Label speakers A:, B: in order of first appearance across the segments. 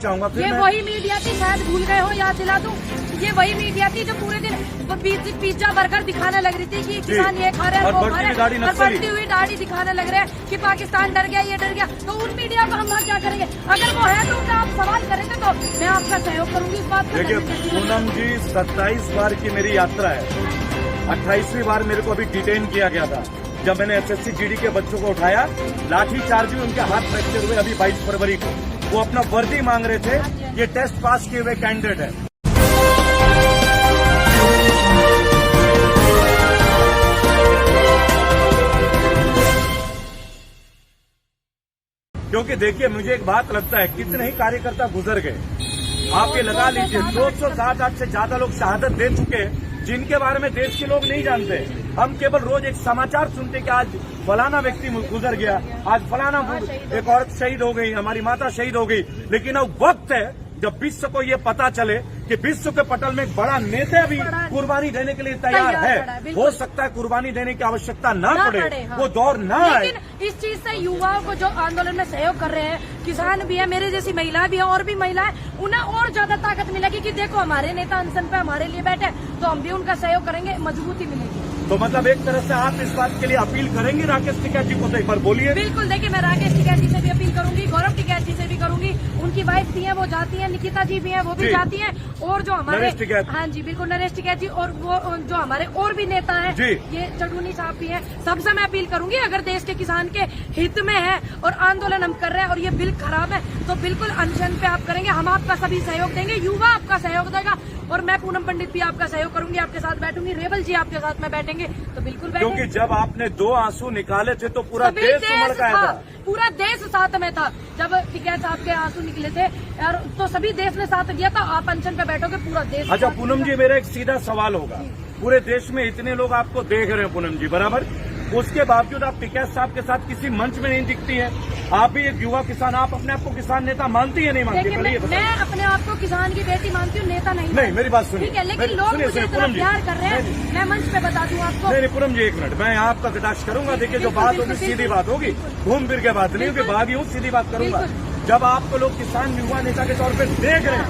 A: चाहूंगा
B: ये वही मीडिया थी, शायद भूल गए हो, याद दिला दूं। ये वही मीडिया थी जो पूरे दिन पिज्जा बर्गर दिखाने लग रही थी कि किसान ये खा रहे हैं, वो खा रहे हैं, और बढ़ती हुई दाढ़ी दिखाने लग रहे हैं कि पाकिस्तान डर गया, ये डर गया। तो उन मीडिया को हम वहाँ क्या करेंगे? अगर वो है तो उनसे आप सवाल करेंगे तो मैं आपका सहयोग करूंगी इस बात पर।
A: देखिए पूनम जी, 27 बार की मेरी यात्रा है। 28वीं बार मेरे को अभी डिटेन किया गया था जब मैंने एसएससी जीडी के बच्चों को उठाया। लाठी चार्ज भी उनके हाथ फ्रैक्चर हुए अभी 22 फरवरी को। वो अपना वर्दी मांग रहे थे, ये टेस्ट पास किए हुए कैंडिडेट है। क्योंकि देखिए मुझे एक बात लगता है, कितने ही कार्यकर्ता गुजर गए। आप ये लगा लीजिए 260 से ज्यादा लोग शहादत दे चुके हैं जिनके बारे में देश के लोग नहीं जानते। हम केवल रोज एक समाचार सुनते कि आज फलाना व्यक्ति गुजर गया, आज फलाना एक औरत शहीद हो गई, हमारी माता शहीद हो गई। लेकिन अब वक्त है जब विश्व को ये पता चले कि विश्व के पटल में एक बड़ा नेता भी कुर्बानी देने के लिए तैयार है। हो सकता है कुर्बानी देने की आवश्यकता न पड़े, हाँ। वो दौर न आए।
B: लेकिन इस चीज से युवाओं को जो आंदोलन में सहयोग कर रहे हैं, किसान भी है, मेरे जैसी महिला भी है, और भी महिलाएं, उन्हें और ज्यादा ताकत मिलेगी कि देखो हमारे नेता अनशन पे हमारे लिए बैठे, तो हम भी उनका सहयोग करेंगे, मजबूती मिलेगी।
A: तो मतलब एक तरह से आप इस बात के लिए अपील करेंगे राकेश टिकैत जी को? तो एक बार बोलिए।
B: बिल्कुल, देखिए मैं राकेश टिकैत जी से भी अपील करूंगी, गौरव टिकैत जी से भी करूंगी, उनकी वाइफ भी है वो जाती है, निकिता जी भी है वो भी जाती है, और जो हमारे हाँ जी बिल्कुल नरेश टिकैत जी, और वो जो हमारे और भी नेता हैं, ये चढ़ूनी साहब भी हैं, सबसे मैं अपील करूंगी अगर देश के किसान के हित में है और आंदोलन हम कर रहे हैं और ये बिल खराब है तो बिल्कुल अनशन पे आप करेंगे, हम आपका सभी सहयोग देंगे, युवा आपका सहयोग देगा, और मैं पूनम पंडित भी आपका सहयोग करूंगी, आपके साथ बैठूंगी, रेबल जी आपके साथ में बैठेंगे, तो बिल्कुल बैठेंगे।
A: क्योंकि जब आपने 2 आंसू निकाले थे तो पूरा देश उमड़ गया था,
B: पूरा देश साथ में था। जब टिकैत साहब के आंसू निकले थे और तो सभी देश ने साथ दिया था, आप अनशन पे बैठोगे पूरा देश।
A: अच्छा पूनम जी, मेरा एक सीधा सवाल होगा, पूरे देश में इतने लोग आपको देख रहे हैं पूनम जी, बराबर, उसके बावजूद आप टिकैत साहब के साथ किसी मंच में नहीं दिखती है। आप भी एक युवा किसान, आप अपने आप को किसान नेता मानती है नहीं मानती?
B: मैं अपने आप को किसान की बेटी मानती हूँ, नेता नहीं
A: मेरी बात सुनिए।
B: ठीक है, लेकिन लोग मुझे इतना प्यार कर रहे हैं, मैं मंच पे बता दूं आपको।
A: नहीं पूनम जी, एक मिनट, मैं आपका कटाक्ष करूंगा। देखिए जो बात होगी सीधी बात होगी, घूम फिर के बात नहीं होगी, भागी हूँ, सीधी बात करूंगा। जब आपको लोग किसान युवा नेता के तौर पे देख रहे हैं,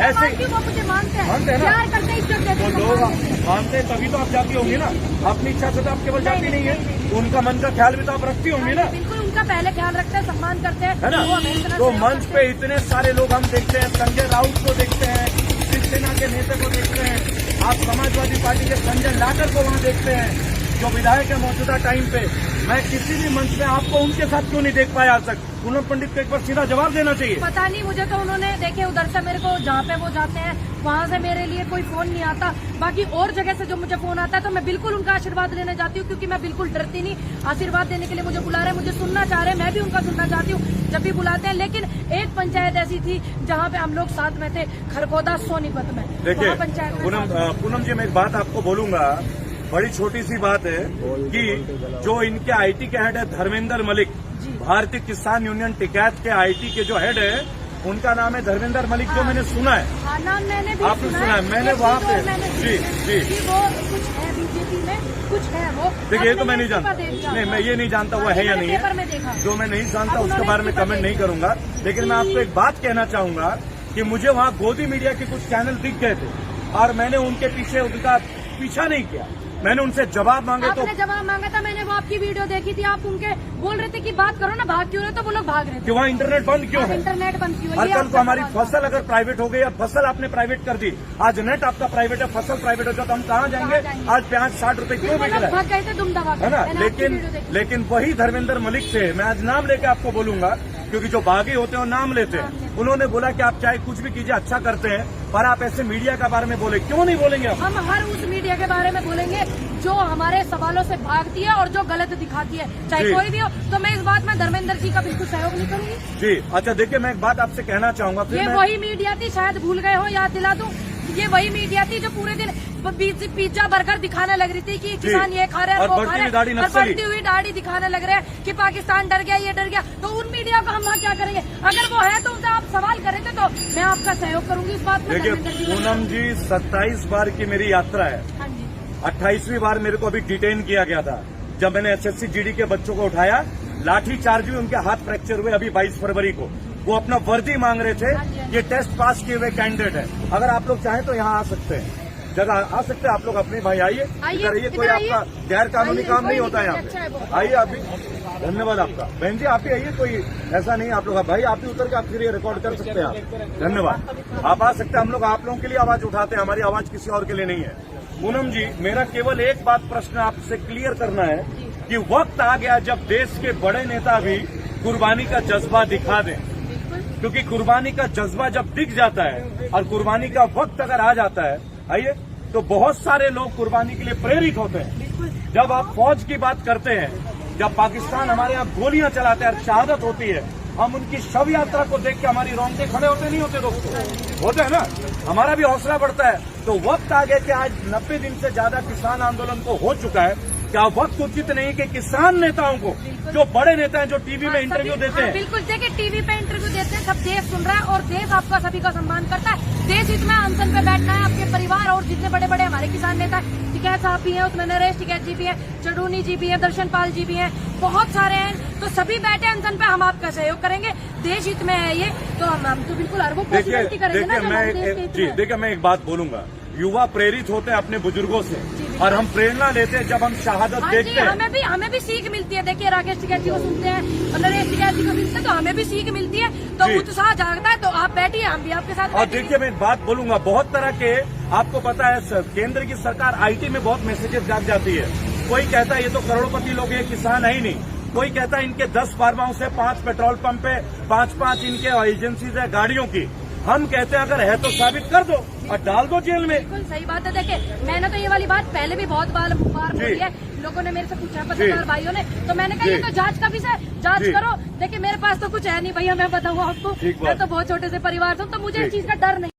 B: ऐसे वो मुझे मानते हैं, प्यार करते हैं,
A: लोग मानते हैं, तभी तो आप जाती होंगी ना। अपनी इच्छा से तो आप केवल जाती नहीं है, उनका मन का ख्याल भी तो आप रखती होंगी ना।
B: बिल्कुल, उनका पहले ख्याल रखते हैं, सम्मान करते हैं,
A: है ना। तो मंच पे इतने सारे लोग हम देखते हैं, संजय राउत को देखते हैं, शिवसेना के नेता को देखते हैं, आप समाजवादी पार्टी के संजय लाकर को वहाँ देखते हैं, जो विधायक है मौजूदा टाइम पे। मैं किसी भी मंच में आपको उनके साथ क्यों नहीं देख पाया आज तक? पूनम पंडित को एक बार सीधा जवाब देना चाहिए।
B: पता नहीं, मुझे तो उन्होंने देखे उधर से मेरे को, जहाँ पे वो जाते हैं वहाँ से मेरे लिए कोई फोन नहीं आता। बाकी और जगह से जो मुझे फोन आता है तो मैं बिल्कुल उनका आशीर्वाद लेने जाती हूँ, क्योंकि मैं बिल्कुल डरती नहीं। आशीर्वाद देने के लिए मुझे बुला रहे हैं, मुझे सुनना चाह रहे हैं, मैं भी उनका सुनना चाहती हूँ जब भी बुलाते हैं। लेकिन एक पंचायत ऐसी थी जहाँ पे हम लोग साथ में थे, खरगोदा सोनीपत में।
A: देखिए पूनम जी, मैं एक बात आपको बोलूंगा, बड़ी छोटी सी बात है कि जो इनके आईटी के हेड है धर्मेंद्र मलिक, भारतीय किसान यूनियन टिकैत के आईटी के जो हेड है, उनका नाम है धर्मेंद्र मलिक। जो मैंने सुना है,
B: नाम मैंने भी
A: आपने सुना है, मैंने वहाँ पे जी
B: वो कुछ है बीजेपी में, कुछ है वो।
A: देखिए ये तो मैं नहीं जानता, नहीं मैं ये नहीं जानता वो है या नहीं है, जो मैं नहीं जानता उसके बारे में कमेंट नहीं करूंगा। लेकिन मैं आपको एक बात कहना चाहूंगा कि मुझे वहाँ गोदी मीडिया के कुछ चैनल दिख गए थे और मैंने उनके पीछे उनका पीछा नहीं किया, मैंने उनसे जवाब मांगे।
B: आपने जवाब मांगा था, मैंने वो आपकी वीडियो देखी थी, आप उनके बोल रहे थे कि बात करो ना, भाग क्यों रहे, तो वो लोग भाग रहे थे।
A: वहाँ इंटरनेट बंद क्यों है?
B: इंटरनेट बंद क्यों है?
A: हर कल को हमारी फसल अगर प्राइवेट हो गई, या फसल आपने प्राइवेट कर दी, आज नेट आपका प्राइवेट है, फसल प्राइवेट हो जाए तो हम कहाँ जाएंगे? आज प्याज 60 रुपए क्यों बिक रहा
B: भाग गए थे तुम दवा,
A: है ना। लेकिन वही धर्मेंद्र मलिक से मैं आज नाम लेके आपको बोलूंगा, क्योंकि जो बागी होते हैं वो नाम लेते हैं। उन्होंने बोला कि आप चाहे कुछ भी कीजिए, अच्छा करते हैं, पर आप ऐसे मीडिया के बारे में बोले क्यों नहीं बोलेंगे?
B: हम हर उस मीडिया के बारे में बोलेंगे जो हमारे सवालों से भागती है और जो गलत दिखाती है, चाहे कोई भी हो। तो मैं इस बात में धर्मेंद्र जी का बिल्कुल सहयोग नहीं करूंगी।
A: जी अच्छा, देखिए मैं एक बात आपसे कहना चाहूंगा,
B: ये वही मीडिया थी, शायद भूल गए हो, याद दिला दूं। ये वही मीडिया थी जो पूरे दिन पिज्जा बर्गर दिखाने लग रही थी कि किसान ये खा रहे हैं, वो खा रहे हैं, और बढ़ती हुई दाढ़ी दिखाने लग रहे हैं कि पाकिस्तान डर गया, ये डर गया। तो उन मीडिया को हम वहाँ क्या करेंगे? अगर वो है तो उनसे आप सवाल करेंगे तो मैं आपका सहयोग करूंगी इस बात में।
A: देखिए पूनम जी, 27 बार की मेरी यात्रा है। 28वीं बार मेरे को अभी डिटेन किया गया था जब मैंने एसएससी जीडी के बच्चों को उठाया। लाठी चार्ज भी उनके हाथ फ्रैक्चर हुए अभी 22 फरवरी को। वो अपना वर्दी मांग रहे थे। ये टेस्ट पास किए हुए कैंडिडेट है। अगर आप लोग चाहें तो यहाँ आ सकते हैं, जगह आ सकते हैं आप लोग अपने भाई। आइए इधर, ये कोई आपका गैर कानूनी काम नहीं होता है यहाँ पे। आइए आप भी, धन्यवाद आपका। बहन जी आप ही आइए, कोई ऐसा नहीं आप लोग भाई आप ही उतर के आप फिर ये रिकॉर्ड कर सकते हैं आप। धन्यवाद, आप आ सकते हैं। हम लोग आप लोगों के लिए आवाज उठाते हैं, हमारी आवाज किसी और के लिए नहीं है। पूनम जी मेरा केवल एक बात प्रश्न आपसे क्लियर करना है कि वक्त आ गया जब देश के बड़े नेता भी कुर्बानी का जज्बा दिखा दें, क्योंकि कुर्बानी का जज्बा जब दिख जाता है और कुर्बानी का वक्त अगर आ जाता है, आइए, तो बहुत सारे लोग कुर्बानी के लिए प्रेरित होते हैं। जब आप फौज की बात करते हैं, जब पाकिस्तान हमारे यहाँ गोलियां चलाते हैं और शहादत होती है, हम उनकी शव यात्रा को देख के हमारी रोंगटे खड़े होते नहीं होते दोस्तों? होते हैं ना, हमारा भी हौसला बढ़ता है। तो वक्त आ गया कि आज 90 दिन से ज्यादा किसान आंदोलन को हो चुका है। क्या वक्त उचित नहीं कि किसान नेताओं को, जो बड़े नेता हैं, जो टीवी में इंटरव्यू देते हैं,
B: बिल्कुल देखिए टीवी पे इंटरव्यू देते हैं, सब देश सुन रहा है और देश आपका सभी का सम्मान करता है। देश हित में अनशन पे बैठना है। आपके परिवार और जितने बड़े बड़े हमारे किसान नेता टिकैत साहब भी हैं, उसमें नरेश टिकैत जी भी हैं, चढ़ूनी जी भी हैं, दर्शन पाल जी भी हैं, बहुत सारे हैं। तो सभी बैठे अनशन पे, हम आपका सहयोग करेंगे। देश हित में है ये, तो हम तो बिल्कुल हर वो पॉसिबिलिटी करेंगे ना।
A: देखिए मैं एक बात बोलूंगा, युवा प्रेरित होते हैं अपने बुजुर्गों से और हम प्रेरणा लेते हैं जब हम शहादत देखते हैं।
B: हमें भी सीख मिलती है। देखिए राकेश टिकैत जी को सुनते हैं और नरेश टिकैत जी को सुनते हैं, तो हमें भी सीख मिलती है, तो उत्साह जागता है। तो आप बैठिए, हम भी आपके साथ।
A: और देखिए मैं एक बात बोलूंगा, बहुत तरह के, आपको पता है केंद्र की सरकार आईटी में बहुत मैसेजेस जाग जाती है। कोई कहता है ये तो करोड़पति लोग, ये किसान है ही नहीं। कोई कहता है इनके 10 फार्म हाउस है, 5 पेट्रोल पंप है, 5 इनके एजेंसीज है गाड़ियों की। हम कहते हैं अगर है तो साबित कर दो और डाल दो जेल में।
B: बिल्कुल सही बात है। देखिए मैंने तो ये वाली बात पहले भी बहुत बार बोली है, लोगों ने मेरे से पूछा, पत्रकार भाइयों ने, तो मैंने कहा ये तो जांच का विषय, जांच करो। देखिए मेरे पास तो कुछ है नहीं भैया, मैं बताऊँ आपको, मैं तो बहुत छोटे से परिवार से हूँ, तो मुझे इस चीज का डर नहीं।